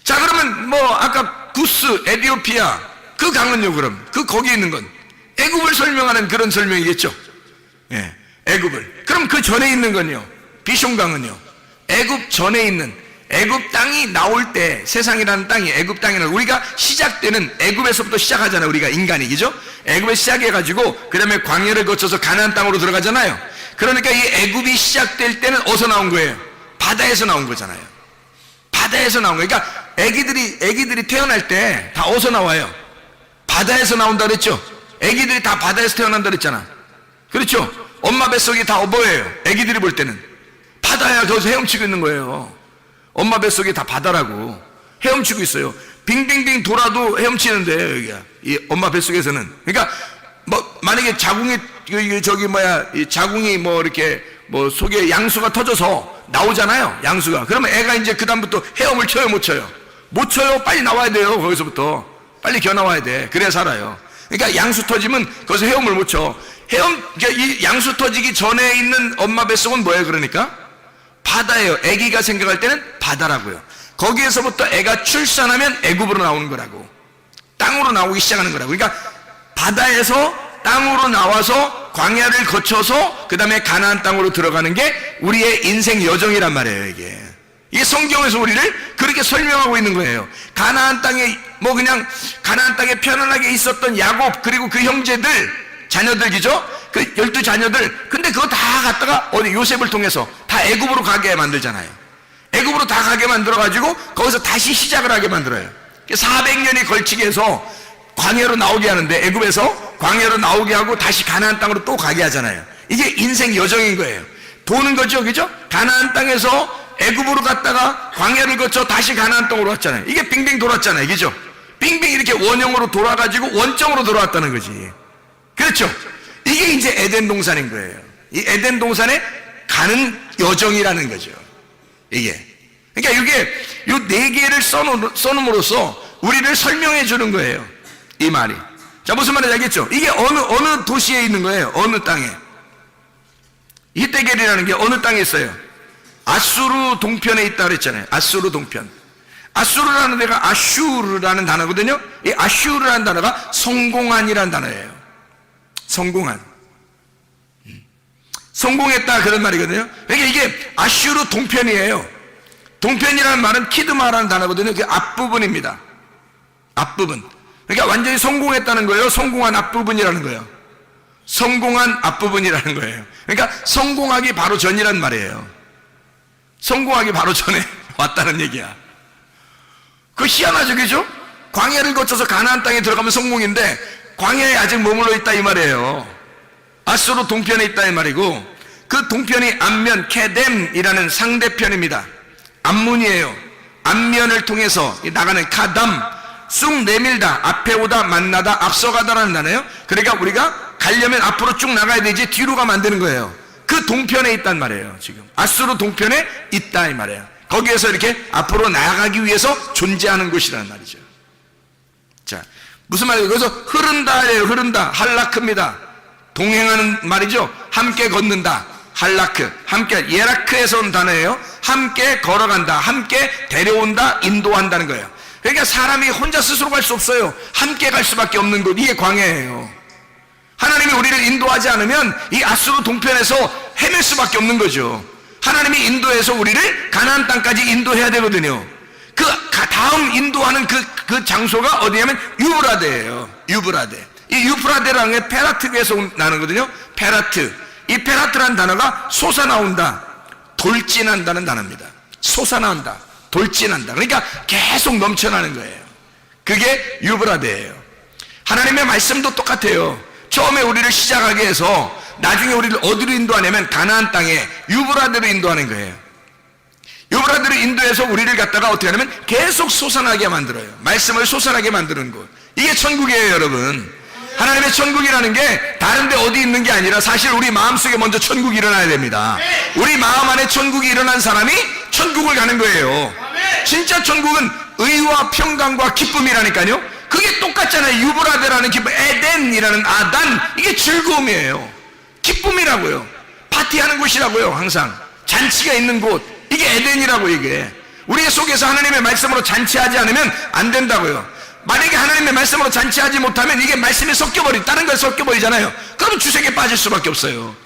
[SPEAKER 2] 자, 그러면 아까 구스, 에티오피아, 그 강은요, 그럼 거기에 있는 건 애굽을 설명하는 그런 설명이겠죠. 예, 애굽을. 그럼 그 전에 있는 건요, 비숑강은요, 애굽 전에 있는, 애굽 땅이 나올 때, 세상이라는 땅이 애굽 땅이라는, 우리가 시작되는 애굽에서부터 시작하잖아요, 우리가 인간이. 그죠? 애굽에 시작해가지고 그 다음에 광야를 거쳐서 가나안 땅으로 들어가잖아요. 그러니까 이 애굽이 시작될 때는 어디서 나온 거예요? 바다에서 나온 거잖아요. 바다에서 나온 거예요. 그러니까 애기들이 태어날 때 다 어디서 나와요? 바다에서 나온다 그랬죠? 애기들이 다 바다에서 태어난다 그랬잖아. 그렇죠? 엄마 뱃속이 다 뭐예요? 애기들이 볼 때는 바다야. 거기서 헤엄치고 있는 거예요. 엄마 뱃속이 다 바다라고 헤엄치고 있어요. 빙빙빙 돌아도 헤엄치는데 여기가 이 엄마 뱃속에서는. 그러니까 만약에 자궁이 자궁이 이렇게 속에 양수가 터져서 나오잖아요, 양수가. 그러면 애가 이제 그 다음부터 헤엄을 쳐요, 못 쳐요? 못 쳐요. 빨리 나와야 돼요. 거기서부터 빨리 겨 나와야 돼. 그래야 살아요. 그러니까 양수 터지면 거기서 헤엄을 못 쳐. 그러니까 이 양수 터지기 전에 있는 엄마 뱃속은 뭐예요? 그러니까 바다예요. 애기가 생각할 때는 바다라고요. 거기에서부터 애가 출산하면 애굽으로 나오는 거라고, 땅으로 나오기 시작하는 거라고. 그러니까 바다에서 땅으로 나와서 광야를 거쳐서 그 다음에 가나안 땅으로 들어가는 게 우리의 인생 여정이란 말이에요. 이게 성경에서 우리를 그렇게 설명하고 있는 거예요. 가나안 땅에 그냥 가나안 땅에 편안하게 있었던 야곱, 그리고 그 형제들, 자녀들이죠. 그 12 자녀들. 근데 그거 다 갖다가 어디 요셉을 통해서 다 애굽으로 가게 만들잖아요. 애굽으로 다 가게 만들어가지고 거기서 다시 시작을 하게 만들어요. 400년이 걸치게 해서 광야로 나오게 하는데, 애굽에서 광야로 나오게 하고 다시 가나안 땅으로 또 가게 하잖아요. 이게 인생 여정인 거예요. 도는 거죠, 그죠? 가나안 땅에서 애굽으로 갔다가 광야를 거쳐 다시 가나안 땅으로 왔잖아요. 이게 빙빙 돌았잖아요, 그죠? 빙빙 이렇게 원형으로 돌아가지고 원점으로 돌아왔다는 거지. 그렇죠? 이게 이제 에덴 동산인 거예요. 이 에덴 동산에 가는 여정이라는 거죠. 이게. 그러니까 이게 요 네 개를 써놓음으로써 우리를 설명해 주는 거예요. 이 말이. 자, 무슨 말인지 알겠죠? 이게 어느 도시에 있는 거예요. 어느 땅에. 히데겔이라는 게 어느 땅에 있어요? 아수르 동편에 있다 그랬잖아요. 아수르 동편. 아수르라는 데가 아슈르라는 단어거든요. 이 아슈르라는 단어가 성공한이라는 단어예요. 성공한. 성공했다 그런 말이거든요. 그러니까 이게 아슈르 동편이에요. 동편이라는 말은 키드마라는 단어거든요. 그게 앞부분입니다. 앞부분. 그러니까 완전히 성공했다는 거예요. 성공한 앞부분이라는 거예요. 성공한 앞부분이라는 거예요. 그러니까 성공하기 바로 전이란 말이에요. 성공하기 바로 전에 왔다는 얘기야. 그거 희한하죠, 그죠? 광야를 거쳐서 가나안 땅에 들어가면 성공인데 광야에 아직 머물러 있다 이 말이에요. 아수르 동편에 있다 이 말이고, 그 동편이 앞면 케뎀이라는 상대편입니다. 앞문이에요. 앞면을 통해서 나가는 카담, 쑥 내밀다, 앞에 오다, 만나다, 앞서가다라는 단어예요. 그러니까 우리가 가려면 앞으로 쭉 나가야 되지 뒤로 가면 안 되는 거예요. 그 동편에 있단 말이에요. 지금 아수르 동편에 있다 이 말이에요. 거기에서 이렇게 앞으로 나아가기 위해서 존재하는 곳이라는 말이죠. 자, 무슨 말이에요? 그래서 흐른다예요. 흐른다. 할라크입니다. 동행하는 말이죠. 함께 걷는다. 할라크. 함께, 예라크에서 온 단어예요. 함께 걸어간다. 함께 데려온다. 인도한다는 거예요. 그러니까 사람이 혼자 스스로 갈 수 없어요. 함께 갈 수밖에 없는 곳. 이게 광야예요. 하나님이 우리를 인도하지 않으면 이 아수르 동편에서 헤맬 수밖에 없는 거죠. 하나님이 인도해서 우리를 가나안 땅까지 인도해야 되거든요. 그 다음 인도하는 그 장소가 어디냐면 유브라데예요. 유브라데. 이 유프라데라는 게 페라트에서 나는거든요. 페라트. 이 페라트라는 단어가 솟아나온다, 돌진한다는 단어입니다. 솟아나온다, 돌진한다. 그러니까 계속 넘쳐나는 거예요. 그게 유브라데예요. 하나님의 말씀도 똑같아요. 처음에 우리를 시작하게 해서 나중에 우리를 어디로 인도하냐면 가나안 땅에 유브라데로 인도하는 거예요. 유브라데로 인도해서 우리를 갖다가 어떻게 하냐면 계속 솟아나게 만들어요. 말씀을 솟아나게 만드는 곳. 이게 천국이에요, 여러분. 하나님의 천국이라는 게 다른 데 어디 있는 게 아니라 사실 우리 마음속에 먼저 천국이 일어나야 됩니다. 우리 마음 안에 천국이 일어난 사람이 천국을 가는 거예요. 진짜 천국은 의와 평강과 기쁨이라니까요. 그게 똑같잖아요. 유브라데라는 기쁨, 에덴이라는 아단, 이게 즐거움이에요. 기쁨이라고요. 파티하는 곳이라고요. 항상 잔치가 있는 곳, 이게 에덴이라고. 이게 우리 속에서 하나님의 말씀으로 잔치하지 않으면 안 된다고요. 만약에 하나님의 말씀으로 잔치하지 못하면 이게 말씀이 섞여버리, 다른 걸 섞여버리잖아요. 그러면 주색에 빠질 수밖에 없어요.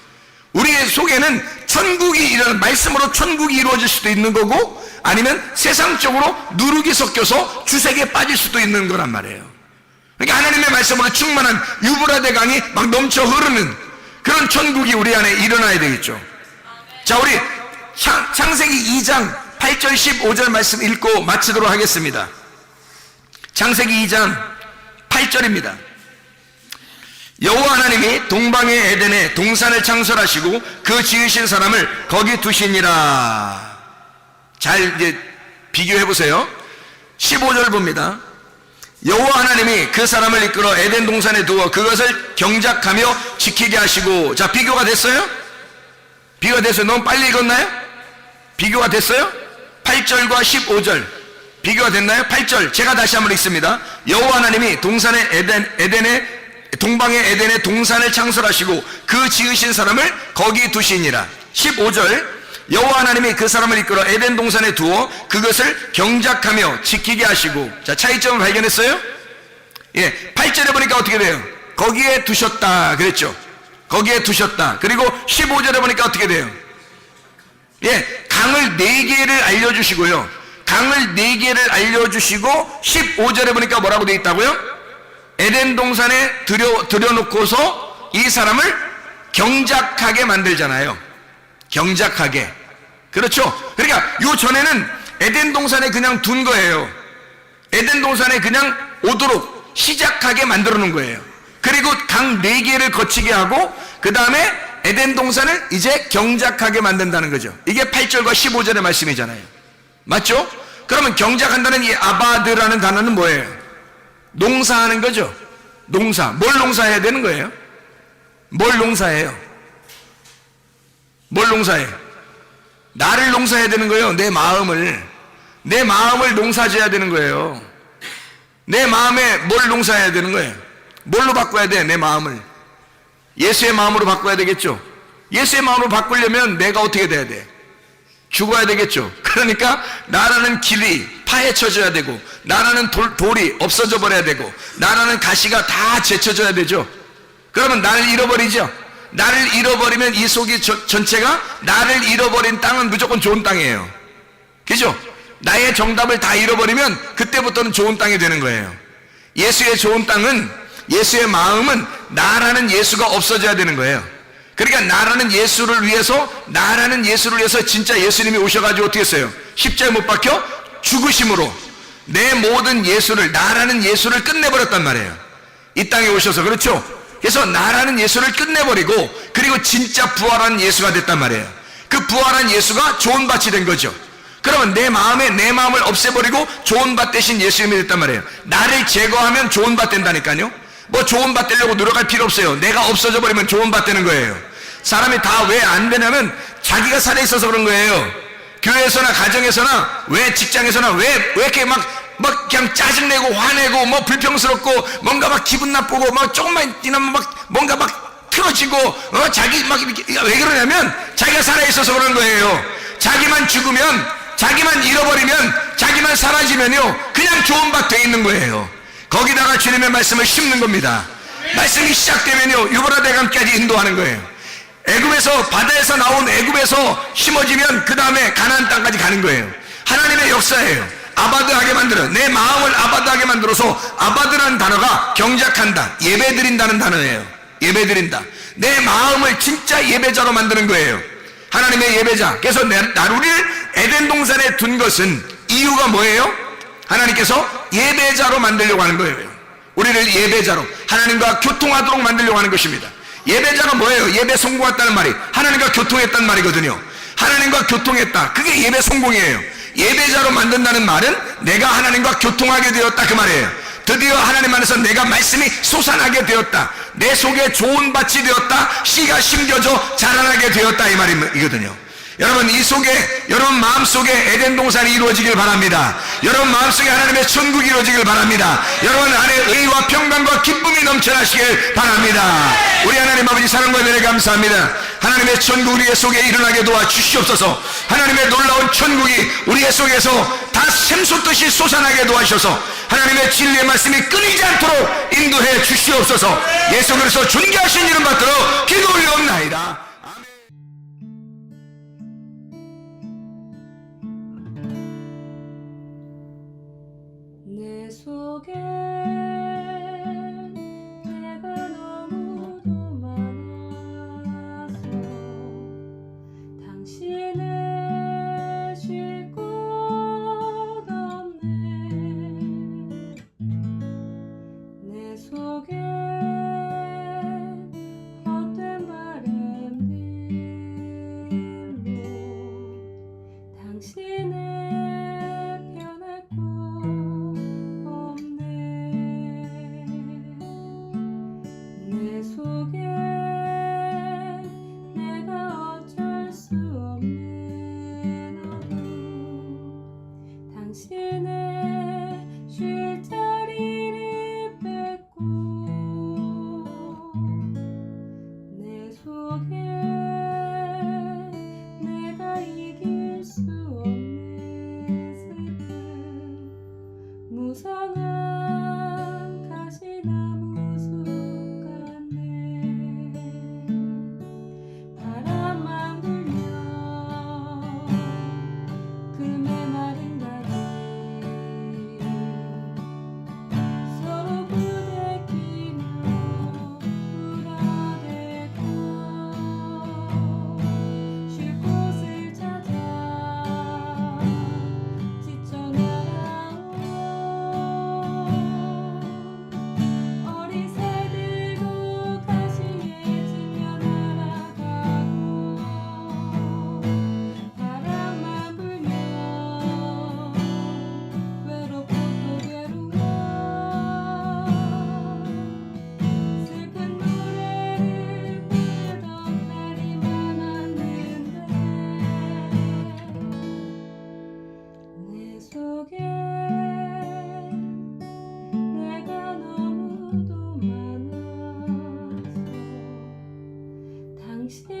[SPEAKER 2] 우리의 속에는 천국이 말씀으로 천국이 이루어질 수도 있는 거고, 아니면 세상적으로 누룩이 섞여서 주색에 빠질 수도 있는 거란 말이에요. 그러니까 하나님의 말씀으로 충만한 유브라데 강이 막 넘쳐 흐르는 그런 천국이 우리 안에 일어나야 되겠죠. 자, 우리 창세기 2장 8절 15절 말씀 읽고 마치도록 하겠습니다. 창세기 2장 8절입니다. 여호와 하나님이 동방의 에덴에 동산을 창설하시고 그 지으신 사람을 거기 두시니라. 잘 이제 비교해 보세요. 15절 봅니다. 여호와 하나님이 그 사람을 이끌어 에덴 동산에 두어 그것을 경작하며 지키게 하시고. 자, 비교가 됐어요? 비교가 됐어요? 너무 빨리 읽었나요? 비교가 됐어요? 8절과 15절 비교가 됐나요? 8절 제가 다시 한번 읽습니다. 여호와 하나님이 동산의 동방의 에덴에 동산을 창설하시고 그 지으신 사람을 거기 두시니라. 15절 여호와 하나님이 그 사람을 이끌어 에덴 동산에 두어 그것을 경작하며 지키게 하시고. 자, 차이점을 발견했어요? 예, 8절에 보니까 어떻게 돼요? 거기에 두셨다 그랬죠. 거기에 두셨다. 그리고 15절에 보니까 어떻게 돼요? 예, 강을 4개를 알려주시고요. 강을 4개를 알려주시고 15절에 보니까 뭐라고 되어 있다고요? 에덴 동산에 들여놓고서 이 사람을 경작하게 만들잖아요. 경작하게. 그렇죠? 그러니까 요 전에는 에덴 동산에 그냥 둔 거예요. 에덴 동산에 그냥 오도록 시작하게 만들어 놓은 거예요. 그리고 강 4개를 거치게 하고 그 다음에 에덴 동산을 이제 경작하게 만든다는 거죠. 이게 8절과 15절의 말씀이잖아요. 맞죠? 그러면 경작한다는 이 아바드라는 단어는 뭐예요? 농사하는 거죠. 농사. 뭘 농사해야 되는 거예요? 뭘 농사해요? 뭘 농사해? 나를 농사해야 되는 거예요. 내 마음을 농사지어야 되는 거예요. 내 마음에 뭘 농사해야 되는 거예요? 뭘로 바꿔야 돼? 내 마음을 예수의 마음으로 바꿔야 되겠죠. 예수의 마음으로 바꾸려면 내가 어떻게 돼야 돼? 죽어야 되겠죠. 그러니까 나라는 길이 파헤쳐져야 되고, 나라는 돌이 없어져 버려야 되고, 나라는 가시가 다 제쳐져야 되죠. 그러면 나를 잃어버리죠. 나를 잃어버리면 이 속이 전체가, 나를 잃어버린 땅은 무조건 좋은 땅이에요. 그죠? 나의 정답을 다 잃어버리면 그때부터는 좋은 땅이 되는 거예요. 예수의 좋은 땅은, 예수의 마음은 나라는 예수가 없어져야 되는 거예요. 그러니까 나라는 예수를 위해서 진짜 예수님이 오셔가지고 어떻게 했어요? 십자가에 못 박혀 죽으심으로 내 모든 예수를, 나라는 예수를 끝내버렸단 말이에요. 이 땅에 오셔서. 그렇죠? 그래서 나라는 예수를 끝내버리고, 그리고 진짜 부활한 예수가 됐단 말이에요. 그 부활한 예수가 좋은 밭이 된 거죠. 그러면 내 마음을 없애버리고 좋은 밭 대신 예수님이 됐단 말이에요. 나를 제거하면 좋은 밭 된다니까요. 뭐 좋은 밭 되려고 노력할 필요 없어요. 내가 없어져 버리면 좋은 밭 되는 거예요. 사람이 다 왜 안 되냐면 자기가 살아있어서 그런 거예요. 교회에서나 가정에서나, 왜 직장에서나, 왜 이렇게 막 그냥 짜증내고 화내고 뭐 불평스럽고 뭔가 막 기분 나쁘고 막 조금만 지나면 막 뭔가 막 틀어지고 자기 막 이렇게, 왜 그러냐면 자기가 살아있어서 그런 거예요. 자기만 죽으면, 자기만 잃어버리면, 자기만 사라지면요 그냥 좋은 밭 돼 있는 거예요. 거기다가 주님의 말씀을 심는 겁니다. 말씀이 시작되면요 유브라데강까지 인도하는 거예요. 애굽에서, 바다에서 나온 애굽에서 심어지면 그 다음에 가나안 땅까지 가는 거예요. 하나님의 역사예요. 아바드하게 만들어, 내 마음을 아바드하게 만들어서, 아바드라는 단어가 경작한다, 예배드린다는 단어예요. 예배드린다. 내 마음을 진짜 예배자로 만드는 거예요. 하나님의 예배자. 그래서 우리를 에덴 동산에 둔 것은 이유가 뭐예요? 하나님께서 예배자로 만들려고 하는 거예요. 우리를 예배자로, 하나님과 교통하도록 만들려고 하는 것입니다. 예배자가 뭐예요? 예배 성공했다는 말이 하나님과 교통했다는 말이거든요. 하나님과 교통했다, 그게 예배 성공이에요. 예배자로 만든다는 말은 내가 하나님과 교통하게 되었다, 그 말이에요. 드디어 하나님 안에서 내가 말씀이 솟아나게 되었다, 내 속에 좋은 밭이 되었다, 씨가 심겨져 자라나게 되었다, 이 말이거든요. 여러분, 이 속에, 여러분 마음속에 에덴 동산이 이루어지길 바랍니다. 여러분 마음속에 하나님의 천국이 이루어지길 바랍니다. 여러분 안에 의와 평강과 기쁨이 넘쳐나시길 바랍니다. 우리 하나님 아버지 사랑과 은혜를 감사합니다. 하나님의 천국 우리의 속에 일어나게 도와주시옵소서. 하나님의 놀라운 천국이 우리의 속에서 다 샘솟듯이 솟아나게 도와주셔서 하나님의 진리의 말씀이 끊이지 않도록 인도해 주시옵소서. 예수 그리스도 존귀하신 이름 받들어 기도 올려옵나이다.
[SPEAKER 1] 내 속에 내가 너무도 많아서 당신을 쉴 곳 없네. 내 속에 헛된 바램들로 당신을 변할 곳 없네. 내 속에 내가 어쩔 수 없는 어둠, 당신의 쉴 자리를 뺏고 내 속에 내가 이길 수 없네. 당신